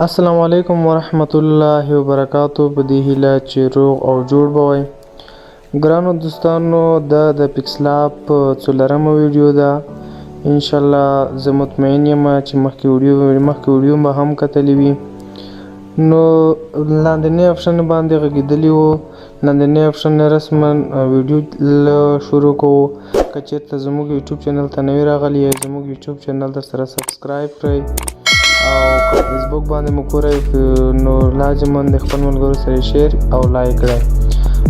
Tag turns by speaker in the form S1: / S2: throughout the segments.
S1: السلام علیکم ورحمت الله وبرکاتو. په دې هیله چې روغ او جوړ به وئ. ګرانو دوستانو دا د پیکسلاب څلورمه ویډیو ده. انشاءالله زه مطمئن یم چې مخکې ویډیو به هم کتلې وي. نو لاندنی آپشن باندې غږېدلی وو. لاندنی آپشن رسما ویډیو شروع کوو. که چېرته زموږ یوټیوب چینل ته نوي راغلي یې زموږ یوټیوب چینل در سره سبسکرایب کړئ او که فیسبوک باندې مو ګورئ نو لازما د خپل ملګرو سره شیر او لایک کړئ.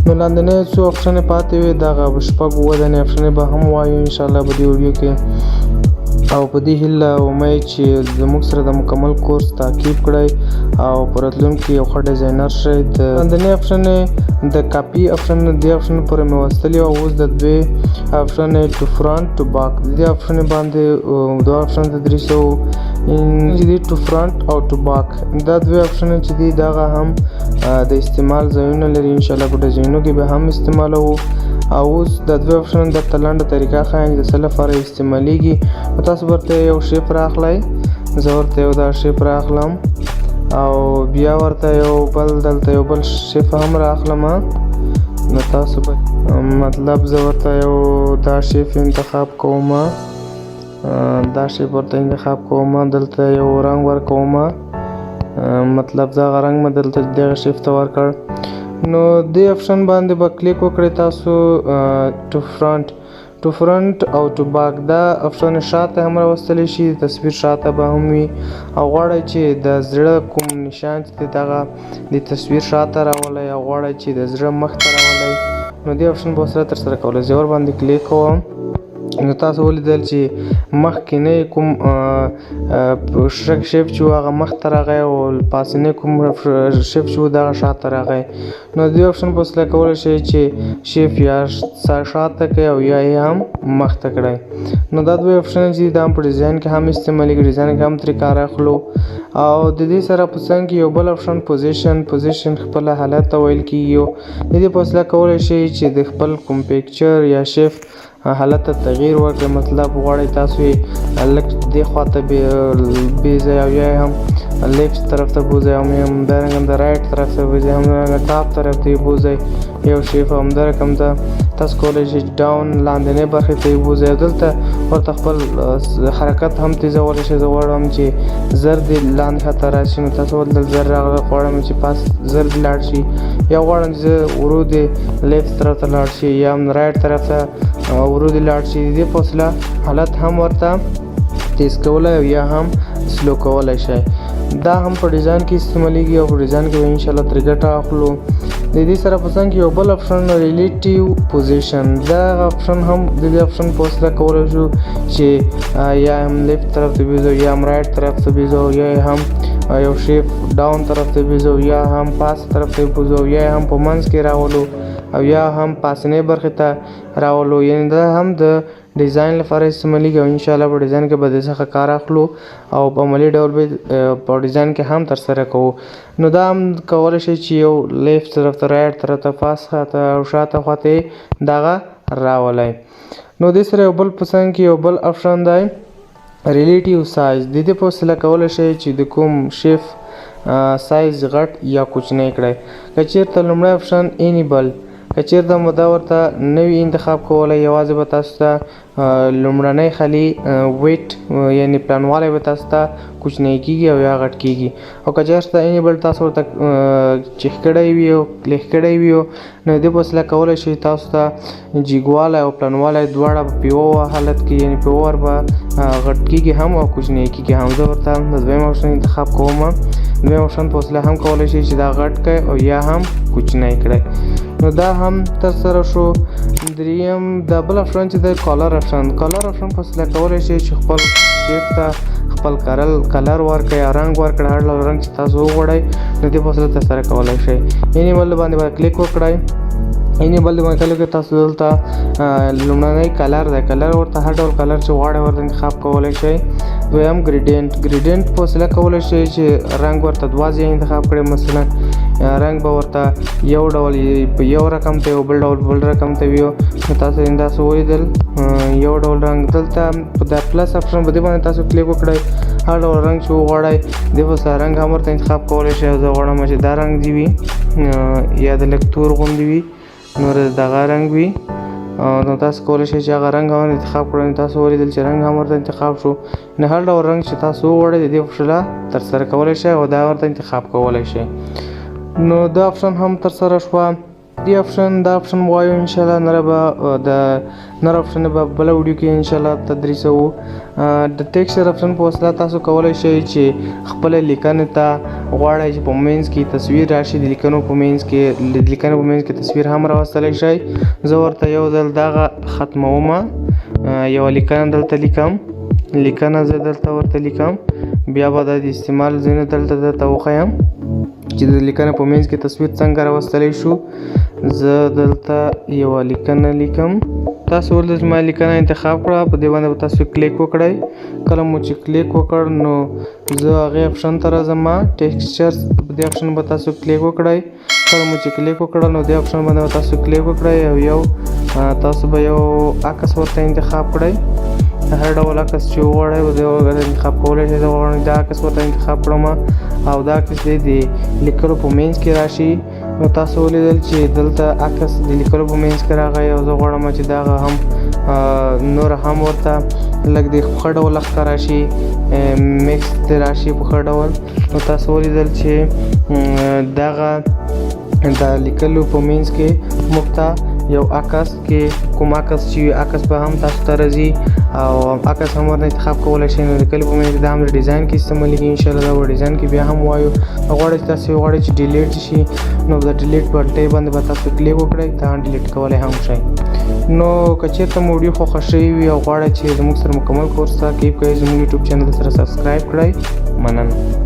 S1: نو لاندنی څو آپشنې پاتې وي دغه شپږ اووه دانې آپشنې به هم وایو انشاءالله په دې ویډیو کې. او په دې هیله امید چې زموږ سره د مکمل کورس تعقیب کړئ او په راتلونکي یو ښه ډیزاینر شئ. د لاندنی آپشنې د کاپي آپشن دې آپشن پورې مې وستلي او اوس د دوی آپشن ټو فرانټ ټو باک دې آپشن باندې دوه آپشن د 300 چې دی ټو فرانټ او ټو باک دا دوی آپشن چې دی دغه هم د استعمال ځایونه لري. انشاءالله په ډیزاینونو کې به هم استعمالوو. او اوس د دوی آپشن درته لنډه طریقه ښایم چې د څه لپاره استعمالیږي. تاسو ورته یو شیپ راخلئ. زه ورته یو دا شیپ راخلم او بیا ورته یو بل دلته یو بل شیپ هم راخلم. نو تاسو به مطلب زه ورته یو دا شیپ انتخاب کوم. دا شیپ ورته انتخاب کوم. دلته یو رنګ ورکوم. مطلب دغه رنګ مې دلته دغه شیپ ته ورکړ. نو دې آپشن باندې به کلیک وکړئ تاسو. ټو فرنٹ او ټو باک دا آپشن شاته هم راوستلی شي. تصویر شاته به هم وي او غواړئ چې د زړه کوم نشان چې دی دغه د تصویر شاته راولئ او غواړئ چې د زړه مخ ته راولئ نو دې آپشن به ورسره ترسره کولی. زه ورباندې کلیک کوم. نو تاسو ولیدل چې مخکینی کوم شیپ چې و هغه مخته راغی او پاسنی کوم شیپ چې و دغه شاته راغی. نو دې آپشن په وسیله کولی شئ چې شیپ یا شاته کړئ او یا یې هم مخته کړئ. نو دا دوی آپشن چې دا هم په ډیزاین کې هم استعمالیږي. ډیزاین کې هم ترې کار اخلو. او د دې سره په څنګ کې یو بل آپشن پوزیشن خپل حالت ته ویل کېږي. د دې په وسیله کولی شئ چې د خپل کوم پیکچر یا شیپ حالت ته تغییر ورکړئ. مطلب غواړئ تاسو یې لږ دې خواته بیځئ او یا هم لیفټ طرف ته بوځئ او همدارنګه د رایټ طرف ته بوځئ همدارنګه ټاپ طرف ته یې بوځئ. یو شیپ همدا رقم ته تاسو کولی شئ ډاون لاندنۍ برخې ته یې بوځئ او دلته ورته خپل حرکت هم تیزولی شئ. زه غواړم چې زر دې لاندې خواته راشي نو تاسو ورته زر راغله. غواړم چې پاس زر دې لاړ شي یا غواړم چې زه ورو دې لیفټ طرف ته لاړ شي یا هم رایټ طرف ته ورو دې لاړ شي. دې په وسیله حالت هم ورته تیز کولی او یا هم سلو کولی شئ. دا هم په ډیزاین کې استعمالیږي او په ډیزاین کې به انشاءالله ترې ګټه اخلو. د دې سره په څنګ کې یو بل آپشن ریلیټیو پوزیشن دا آپشن هم د دې آپشن په وسیله کولی شو چې یا هم لیفټ طرف ته بیځو یا هم رایټ طرف ته بیځو یا هم یو شیپ ډاون طرف ته بیځو یا هم پاس طرف ته بیځو یا هم په منځ کې راولو او یا هم پاسنۍ برخې ته راولو. یعنې دا هم د ډیزاین لپاره استعمالیږي او انشاءالله په ډیزاین کې به د څخه کار اخلو او په عملي ډول به په ډیزاین کې هم ترسره کوو. نو دا هم کولی شئ چې یو لیفټ طرف ته رایټ طرف ته پاس خواته او شاته خواته یې دغه راولئ. نو دې سره یو بل په څنګ کې یو بل آپشن دی ریلیټیو سایز. د دې په وسیله کولی شئ چې د کوم شیپ سایز غټ یا کوچنی کړئ. که چېرته لومړی آپشن انیبل که چېرته مو دا ورته نوي انتخاب کولی یوازې به تاسو ته لومړنی خالي ویټ یعنې پلانوالی به تاسو ته کوچنی کېږي او یا غټ کېږي. او که چېرته انیبل تاسو ورته چیک کړی وي او کلیک کړی وي نو دې په وسیله کولی شئ تاسو ته جیګوالی او پلانوالی دواړه په یوه حالت کې یعنې په یوه وار به غټ کېږي هم او کوچنی کېږي هم. زه ورته د دویم آپشن انتخاب کوم. دویم آپشن په وسیله هم کولی شئ چې دا غټ کړئ او یا هم کوچنی کړئ. نو دا هم ترسره شو. دریم دا بل آپشن چې دی کالر آپشن. کالر آپشن په وسیله کولی شئ چې خپل شیپ ته خپل کلر ورکړئ یا رنګ ورکړئ هر ډول رنګ چې تاسو وغواړئ نو دې په وسیله ترسره کولی شئ. انیبل باندې به کلیک وکړئ. انیبل باندې کلیک کړئ تاسو دلته لومړنی کلر دی. کلر ورته هر ډول کلر چې غواړئ ورته انتخاب کولی شئ. دویم ګریډینټ په وسیله کولی شئ چې رنګ ورته دوه ځایه انتخاب کړئ. مثلا رنګ به ورته یو ډول په یو رقم ته یو بل ډول بل رقم ته وي. نو تاسو همداسې ولیدل یو ډول رنګ. دلته په دا پلس آپشن په دې باندې تاسو کلیک وکړئ هر ډول رنګ چې وغواړئ دې په سره رنګ هم ورته انتخاب کولی شئ. زه غواړم چې دا رنګ دې وي یا د لږ تور غوندې وي نور دغه رنګ وي نو تاسو کولی شئ چې هغه رنګ هم انتخاب کړئ. تاسو ولیدل چې رنګ هم ورته انتخاب شو. نو هر ډول رنګ چې تاسو وغواړئ د دې وسیله ترسره کولی شئ او دا ورته انتخاب کولی شئ. نو دا اپشن هم ترسره شوه. دا اپشن وایو انشاءالله نره به د نر اپشن به بله ویډیو کې انشاءالله تدریسوو. د ټیکسچر اپشن په وسیله تاسو کولی شئ چې خپله لیکنې ته غواړئ چې په منځ کې تصویر راشي. د لیکنو په منځ کې تصویر هم راوستلی شئ. زه ورته یو ځل دغه ختمومه. یوه لیکنه دلته لیکم زه دلته ورته لیکم. بیا به د استعمال ځایونه دلته درته وښیم چې د لیکنه په منځ کې تصویر څنګه راوستلی شو. زه دلته یوه لیکنه لیکم. تاسو ولې زما لیکنه انتخاب کړه په دې باندې به تاسو کلیک وکړئ. کله مو چې کلیک وکړ نو زه هغې اپشن ته راځم. ټیکسچر په دې اپشن به تاسو کلیک وکړئ. کله مو چې کلیک وکړل نو دې اپشن باندې به تاسو کلیک وکړئ او تاسو به یو عکس ورته انتخاب کړئ. هر ډول عکس چې وغواړئ د انتخاب کولی شئ. زه غواړم دا عکس ورته انتخاب کړم او دا عکس دی د لیکلو په منځ کې راشي. نو تاسو ولیدل چې دلته عکس د لیکلو په منځ کې راغی او زه غواړم چې دغه هم نور هم ورته لږ د ښه ډول ښکاره شي، میکس ترې راشي په ښه ډول. نو تاسو ولیدل چې دغه د لیکلو په منځ کې موږ ته یو عکس کې کوم عکس چې عکس به هم تاسو ته راځي او عکس هم ورته انتخاب کولی شئ. نو لیکلو په منځ کې دا هم د ډیزاین کې استعمالیږي. انشاءالله دا به ډیزاین کې بیا هم وایو. غواړئ چې تاسو غواړئ چې ډیلیټ شي نو د ډیلیټ بټۍ باندې به تاسو کلیک وکړئ. دا ډیلیټ کولی هم شئ. نو که چېرته مو ویډیو خوښه شوې وي او غواړئ چې زموږ سره مکمل کورس تعقیب کړئ زموږ یوټیوب چینل سره سبسکرایب کړئ. مننه.